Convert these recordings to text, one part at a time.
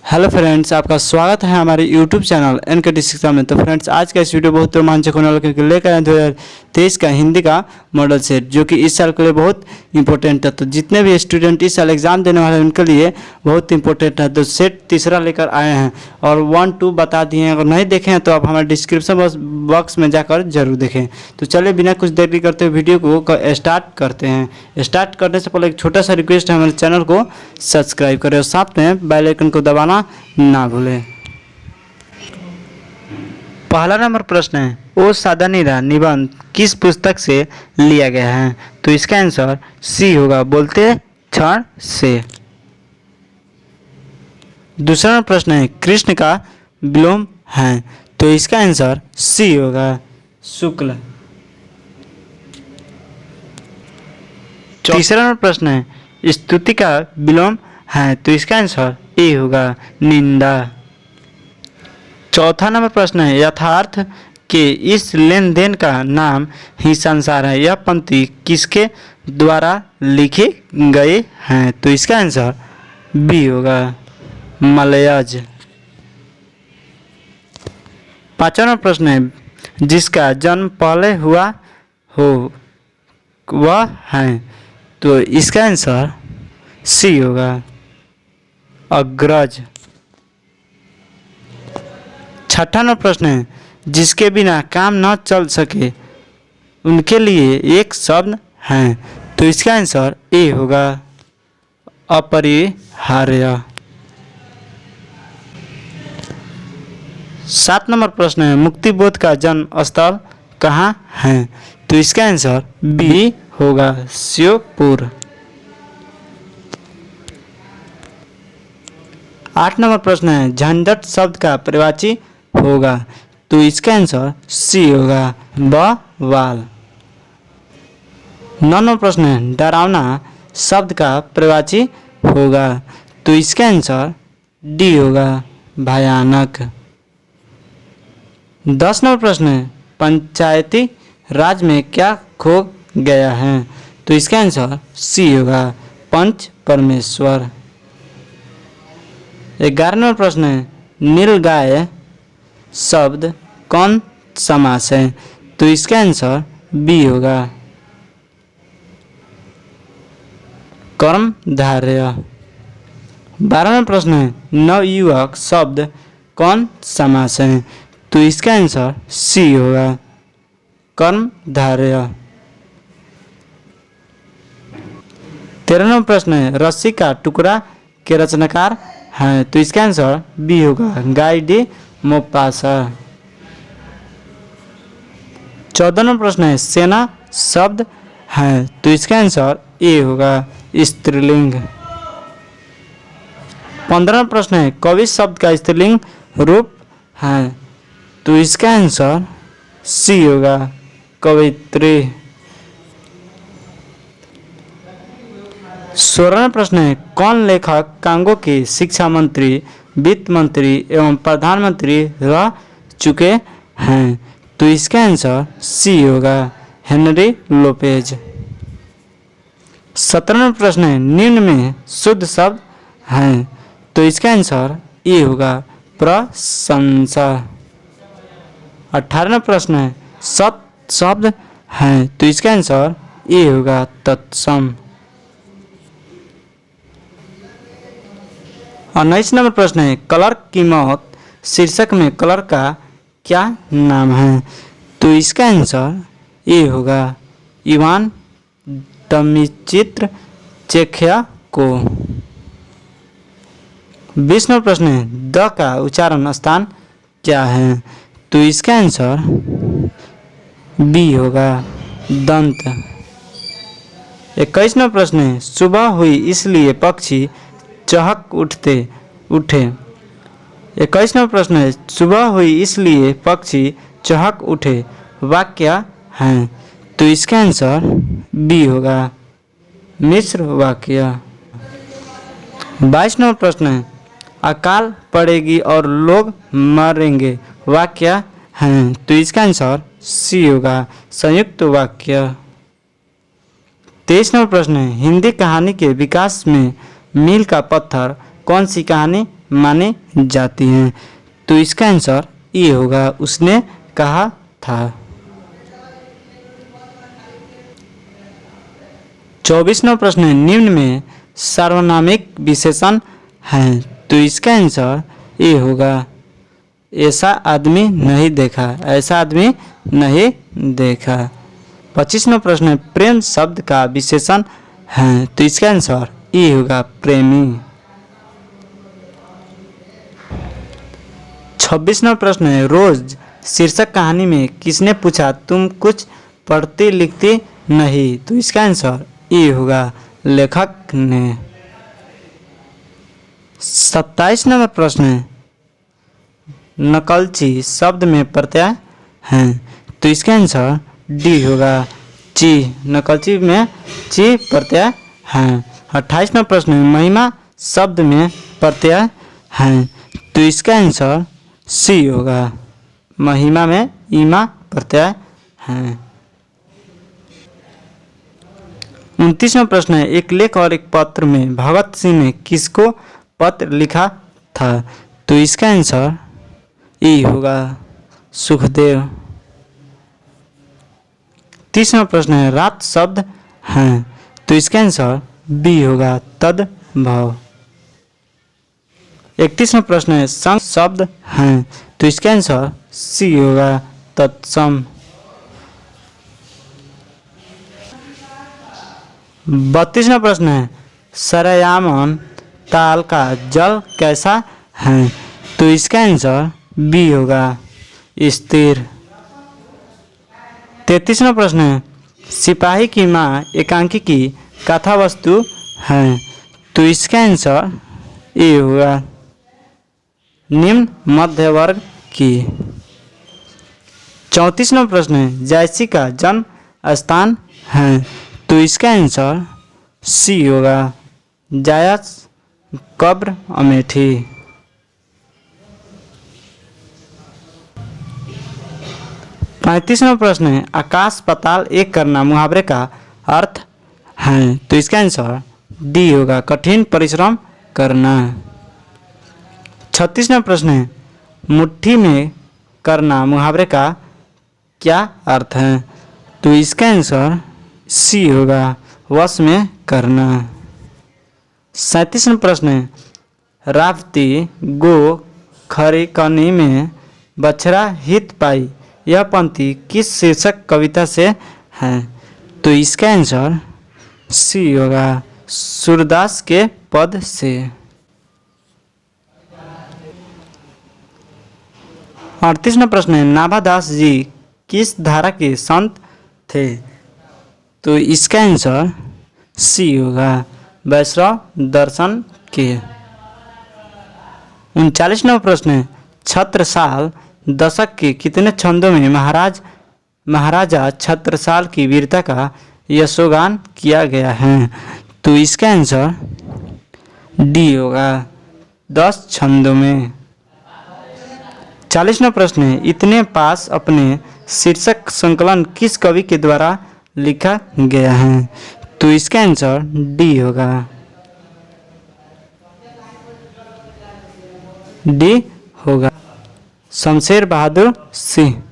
Hello friends, आपका स्वागत है हमारे यूट्यूब चैनल एनकेटी शिक्षा में। तो फ्रेंड्स, आज का इस वीडियो बहुत रोमांचक होने वाला, क्योंकि लेकर आए 2023 का हिंदी का मॉडल सेट, जो कि इस साल के लिए बहुत इंपॉर्टेंट है। तो जितने भी स्टूडेंट इस साल एग्जाम देने वाले हैं उनके लिए बहुत इंपॉर्टेंट है। तो सेट तीसरा लेकर आए हैं और 1, 2 बता दिए हैं। अगर नहीं देखें हैं तो आप हमारे डिस्क्रिप्शन बॉक्स में जाकर जरूर देखें। तो चलिए बिना कुछ देरी करते हुए वीडियो को स्टार्ट करते हैं। स्टार्ट करने से पहले एक छोटा सा रिक्वेस्ट है, हमारे चैनल को सब्सक्राइब करें और साथ में बेल आइकन को दबाना ना भूलें। पहला नंबर प्रश्न है, ओ सादानीरा निबंध किस पुस्तक से लिया गया है? तो इसका आंसर सी होगा, बोलते क्षण से। दूसरा प्रश्न है, कृष्ण का विलोम है? तो इसका आंसर सी होगा, शुक्ल। तीसरा प्रश्न है, स्तुति का विलोम है? तो इसका आंसर ए होगा, निंदा। चौथा नंबर प्रश्न है, यथार्थ के इस लेन देन का नाम ही संसार है। यह पंक्ति किसके द्वारा लिखे गए हैं? तो इसका आंसर बी होगा, मलयज। पांचवा नंबर प्रश्न है, जिसका जन्म पहले हुआ हो वह है? तो इसका आंसर सी होगा, अग्रज। छठा नंबर प्रश्न है, जिसके बिना काम न चल सके उनके लिए एक शब्द है? तो इसका आंसर ए होगा, अपरिहार्य। 7 नंबर प्रश्न है, मुक्तिबोध का जन्म स्थल कहाँ है? तो इसका आंसर बी होगा, श्योपुर। 8 नंबर प्रश्न है, झंझट शब्द का प्रवाची होगा? तो इसका आंसर सी होगा, बवाल। 9 नंबर प्रश्न है, डरावना शब्द का प्रवाची होगा? तो इसका आंसर डी होगा, भयानक। 10 नंबर प्रश्न है, पंचायती राज में क्या खो गया है? तो इसका आंसर सी होगा, पंच परमेश्वर। 11 नंबर प्रश्न है, नीलगाय शब्द कौन समास है? तो इसका आंसर बी होगा, कर्मधारय। 12 नंबर प्रश्न है, नवयुवक शब्द कौन समास है? तो इसका आंसर सी होगा, कर्मधारय। 13 नंबर प्रश्न है, रस्सी का टुकड़ा के रचनाकार है? तो इसका आंसर बी होगा, गाय डी मोपासा। 14 नंबर प्रश्न है, सेना शब्द है? तो इसका आंसर ए होगा, स्त्रीलिंग। 15 प्रश्न है, कवि शब्द का स्त्रीलिंग रूप है? तो इसका आंसर सी होगा, कवित्री। 16 प्रश्न है, कौन लेखक कांगो के शिक्षा मंत्री, वित्त मंत्री एवं प्रधानमंत्री रह चुके हैं? तो इसका आंसर सी होगा, हेनरी लोपेज। 17 प्रश्न है, निम्न में शुद्ध शब्द है? तो इसका आंसर ए होगा, प्रशंसा। 18 प्रश्न है, सत शब्द है? तो इसका आंसर ए होगा, तत्सम। 19 नंबर प्रश्न है, क्लर्क की मौत शीर्षक में क्लर्क का क्या नाम है? तो इसका आंसर ए होगा, इवान डमिचित्र चेख्याको। 20 नंबर प्रश्न है, द का उच्चारण स्थान क्या है? तो इसका आंसर बी होगा, दंत। 21 नंबर प्रश्न है, सुबह हुई इसलिए पक्षी चहक उठे। 21 नंबर प्रश्न है, सुबह हुई इसलिए पक्षी चहक उठे वाक्य है? तो इसका आंसर बी होगा, मिश्र वाक्य। 22 नंबर प्रश्न है, अकाल पड़ेगी और लोग मरेंगे वाक्य है? तो इसका आंसर सी होगा, संयुक्त वाक्य। 23 नंबर प्रश्न है, हिंदी कहानी के विकास में मील का पत्थर कौन सी कहानी मानी जाती हैं। तो इसका आंसर ये होगा, उसने कहा था। 24वां प्रश्न है, निम्न में सार्वनामिक विशेषण हैं। तो इसका आंसर ये होगा, ऐसा आदमी नहीं देखा, ऐसा आदमी नहीं देखा। 25वां प्रश्न है, प्रेम शब्द का विशेषण है। तो इसका आंसर ये होगा, प्रेमी। 26वां प्रश्न है, रोज शीर्षक कहानी में किसने पूछा तुम कुछ पढ़ती लिखती नहीं। तो इसका आंसर ये होगा, लेखक ने। 27 नंबर प्रश्न है, नकलची शब्द में प्रत्यय हैं। तो इसका आंसर डी होगा, ची। नकलची में ची प्रत्यय हैं। 28वां प्रश्न है, महिमा शब्द में प्रत्यय हैं। तो इसका आंसर सी होगा, महिमा में ईमा प्रत्यय हैं। 29वां प्रश्न है, एक लेख और एक पत्र में भगत सिंह ने किसको पत्र लिखा था। तो इसका आंसर ई होगा, सुखदेव। 30वां प्रश्न है, रात शब्द हैं। तो इसका आंसर बी होगा, तद्भव। 31वां प्रश्न है, संग शब्द हैं। तो इसका आंसर सी होगा, तत्सम। 32वां प्रश्न है, सरयामन ताल का जल कैसा है। तो इसका आंसर बी होगा, स्थिर। 33वां प्रश्न है, सिपाही की माँ एकांकी की कथा वस्तु है। तो इसका आंसर ए होगा, निम्न मध्य वर्ग की। 34वां प्रश्न है, जयसी का जन्म स्थान है। तो इसका आंसर सी होगा, जायस कब्र अमेठी। 35वां प्रश्न है, आकाश पाताल एक करना मुहावरे का अर्थ है। तो इसका आंसर डी होगा, कठिन परिश्रम करना। 36वां प्रश्न है, मुट्ठी में करना मुहावरे का क्या अर्थ है। तो इसका आंसर सी होगा, वश में करना। 37वां प्रश्न है, रावती गो खरी कनी में बछड़ा हित पाई, यह पंक्ति किस शीर्षक कविता से है। तो इसका आंसर सी होगा, सूरदास के पद से। 38वां प्रश्न है, नाभादास जी किस धारा के संत थे। तो इसका आंसर सी होगा, वैष्णव दर्शन के। 39वां प्रश्न है, छत्रसाल दशक के कितने छंदों में महाराजा छत्रसाल की वीरता का यशोगान किया गया है। तो इसका आंसर डी होगा, 10 छंदों में। 40वां प्रश्न है, इतने पास अपने शीर्षक संकलन किस कवि के द्वारा लिखा गया है। तो इसका आंसर डी होगा, डी होगा, शमशेर बहादुर सिंह।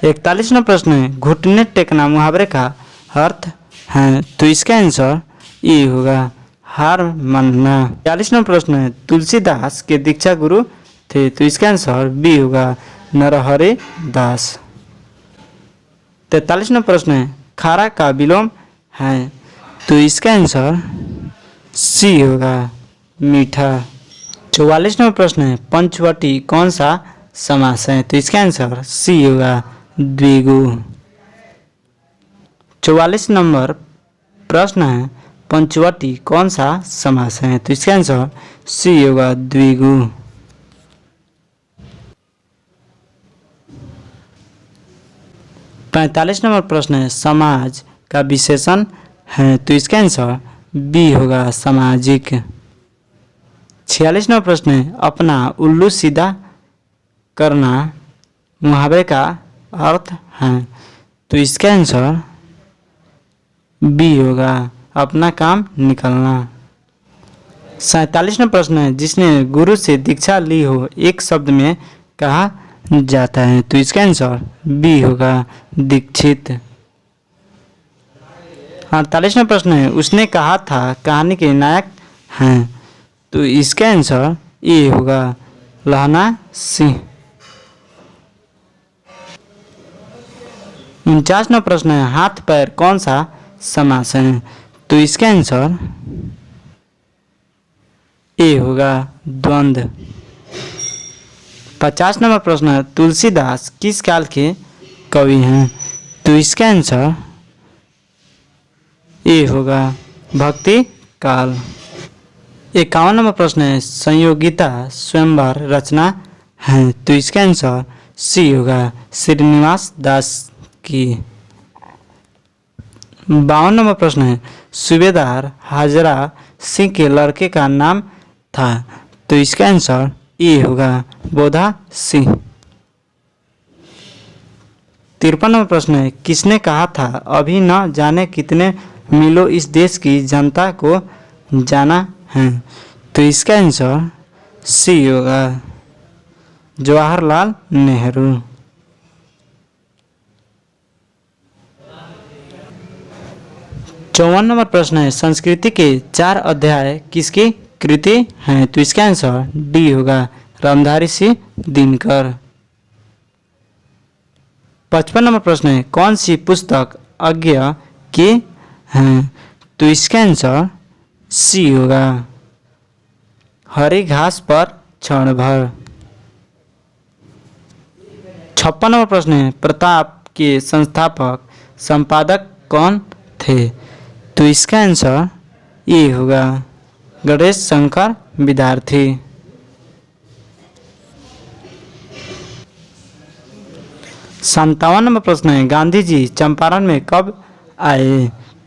41वां प्रश्न है, घुटने टेकना मुहावरे का अर्थ है। तो इसका आंसर ए होगा, हार मानना। 42वां प्रश्न है, तुलसीदास के दीक्षा गुरु थे। तो इसका आंसर बी होगा, नरहरि दास। 43वां प्रश्न है, खारा का विलोम है। तो इसका आंसर सी होगा, मीठा। 44वां प्रश्न है, पंचवटी कौन सा समास है। तो इसका आंसर सी होगा, द्विगु। 44 नंबर प्रश्न है, पंचवटी कौन सा समास है। तो इसका आंसर सी होगा, द्विगु। 45 नंबर प्रश्न है, समाज का विशेषण है। तो इसका आंसर बी होगा, सामाजिक। 46वां प्रश्न है, अपना उल्लू सीधा करना मुहावरे का अर्थ है। तो इसका आंसर बी होगा, अपना काम निकलना। 47वां प्रश्न है, जिसने गुरु से दीक्षा ली हो एक शब्द में कहा जाता है? तो इसका आंसर बी होगा, दीक्षित। 48वां प्रश्न है, उसने कहा था कहानी के नायक हैं? तो इसका आंसर ए होगा, लहना सिंह। 49वां प्रश्न है, हाथ पैर कौन सा समास है? तो इसका आंसर ए होगा, द्वंद्व। 50वां प्रश्न है, तुलसीदास किस काल के कवि हैं? तो इसका आंसर ए होगा, भक्ति काल। 51वां प्रश्न है, संयोगिता स्वयंवर रचना है? तो इसका आंसर सी होगा, श्रीनिवास दास की। 52वां प्रश्न है, सूबेदार हाजरा सिंह के लड़के का नाम था? तो इसका आंसर ए होगा, बोधा सिंह। 53वां प्रश्न है, किसने कहा था अभी न जाने कितने मीलों इस देश की जनता को जाना है? तो इसका आंसर सी होगा, जवाहरलाल नेहरू। 54वां प्रश्न है, संस्कृति के 4 अध्याय किसकी कृति हैं? तो इसका आंसर डी होगा, रामधारी सिंह दिनकर। 55वां प्रश्न है, कौन सी पुस्तक अज्ञ की हैं? तो इसका आंसर सी होगा, हरी घास पर क्षण भर। 56वां प्रश्न है, प्रताप के संस्थापक संपादक कौन थे? तो इसका आंसर ए होगा, गणेश शंकर विद्यार्थी। 57वां प्रश्न है, गांधी जी चंपारण में कब आए?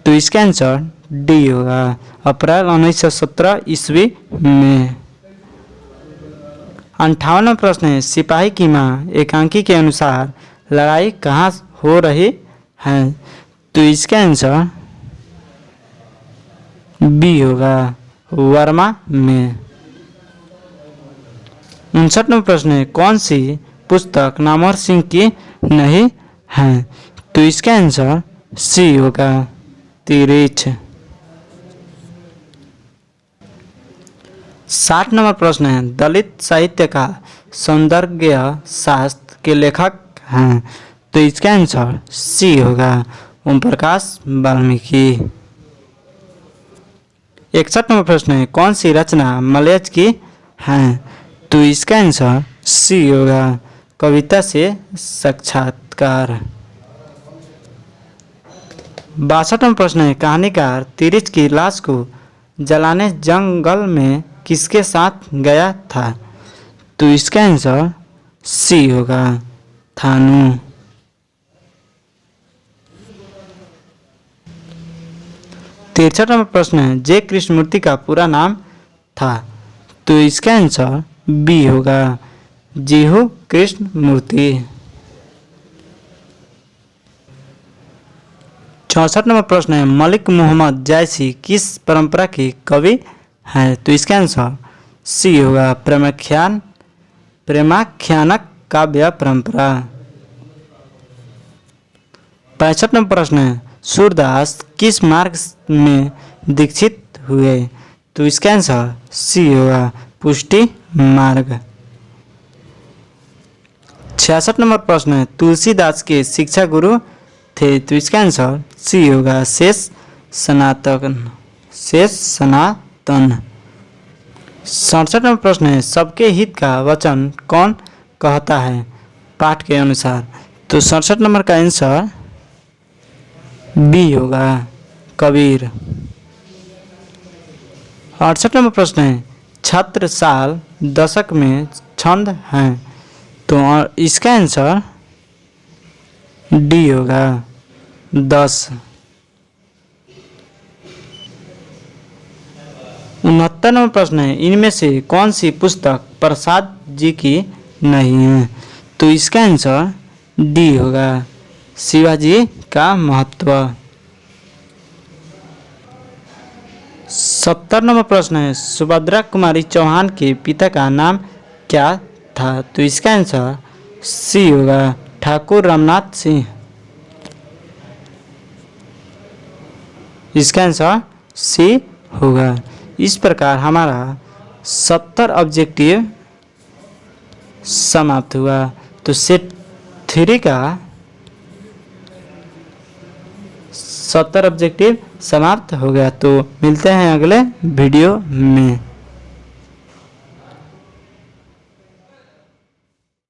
तो इसका आंसर डी होगा, अप्रैल 1917 ईस्वी में। 58वां प्रश्न है, सिपाही की मां एकांकी के अनुसार लड़ाई कहाँ हो रही है? तो इसका आंसर बी होगा, वर्मा में। 59वां प्रश्न है, कौन सी पुस्तक नामवर सिंह की नहीं है? तो इसका आंसर सी होगा, तिरछ। 60वां प्रश्न है, दलित साहित्य का सौंदर्य शास्त्र के लेखक हैं? तो इसका आंसर सी होगा, ओम प्रकाश वाल्मीकि। 61वां प्रश्न है, कौन सी रचना मलयज की है? तो इसका आंसर सी होगा, कविता से साक्षात्कार। 62वां प्रश्न है, कहानीकार तिरिच की लाश को जलाने जंगल में किसके साथ गया था? तो इसका आंसर सी होगा, थानू। 63वां प्रश्न है, जे कृष्णमूर्ति का पूरा नाम था? तो इसका आंसर बी होगा, जीहू कृष्णमूर्ति। 64वां प्रश्न है, मलिक मोहम्मद जैसी किस परंपरा के कवि हैं? तो इसका आंसर सी होगा, प्रेमाख्यानक काव्य परंपरा। 65वां प्रश्न है, सूरदास किस मार्ग में दीक्षित हुए? तो इसका आंसर सी होगा, पुष्टि मार्ग। 66वां प्रश्न है, तुलसीदास के शिक्षा गुरु थे? तो इसका आंसर सी होगा, शेष सनातन। 67वां प्रश्न है, सबके हित का वचन कौन कहता है पाठ के अनुसार? तो 67 नंबर का आंसर बी होगा, कबीर। 68 नंबर प्रश्न है, छत्र साल दशक में छंद हैं? तो इसका आंसर डी होगा, 10। 69 नंबर प्रश्न है, इनमें से कौन सी पुस्तक प्रसाद जी की नहीं है? तो इसका आंसर डी होगा, शिवाजी का महत्व। 70 नंबर प्रश्न है, सुभद्रा कुमारी चौहान के पिता का नाम क्या था? तो इसका आंसर सी होगा, ठाकुर रामनाथ सिंह। इसका आंसर सी होगा। इस प्रकार हमारा 70 ऑब्जेक्टिव समाप्त हुआ। तो सेट 3 का 70 ऑब्जेक्टिव समाप्त हो गया। तो मिलते हैं अगले वीडियो में।